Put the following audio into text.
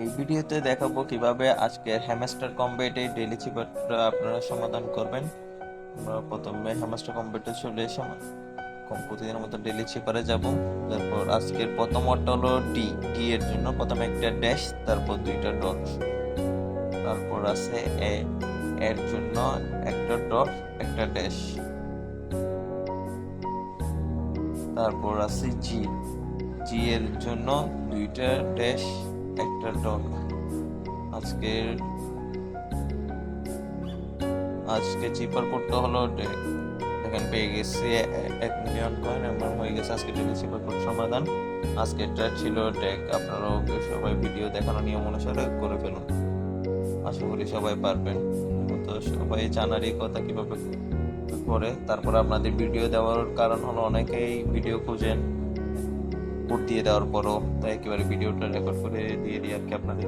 এই ভিডিওতে দেখাবো কিভাবে আজকের হ্যামস্টার কম্বেটে ডেইলি চিপারটা আপনারা সমাধান করবেন। আমরা প্রথমে হ্যামস্টার কম্বেটে চলে এসে প্রতিদিনের মতো ডেইলি চিপারে যাব। তারপর আজকের প্রথম ওয়ার্ডটা হলো ডি। ডি এর জন্য প্রথমে একটা ড্যাশ, তারপর দুইটা ডট, তারপর আছে এ। এর জন্য একটা ডট, একটা ড্যাশ, তারপর আছে জি। জি এর জন্য দুইটা ড্যাশ, একটা ডট। আজকের চিপার কোডটা হলো দেখেন পেয়ে গেছি 1 মিলিয়ন কয়েন। আমার হয়ে গেছে আজকে ডেইলি চিপার কোড সমাধান। আজকেরটা ছিল ডেক। আপনারাও সবাই ভিডিও দেখানো নিয়ম অনুসারে করে ফেলুন, আশা করি সবাই পারবেন। তো সবাই জানারই কথা কিভাবে করে। তারপর আপনাদের ভিডিও দেওয়ার কারণ হলো অনেকেই ভিডিও খুঁজেন কোড দিয়ে দেওয়ার পরও, তাই একেবারে ভিডিওটা রেকর্ড করে দিয়ে দিই আর কি আপনাদের।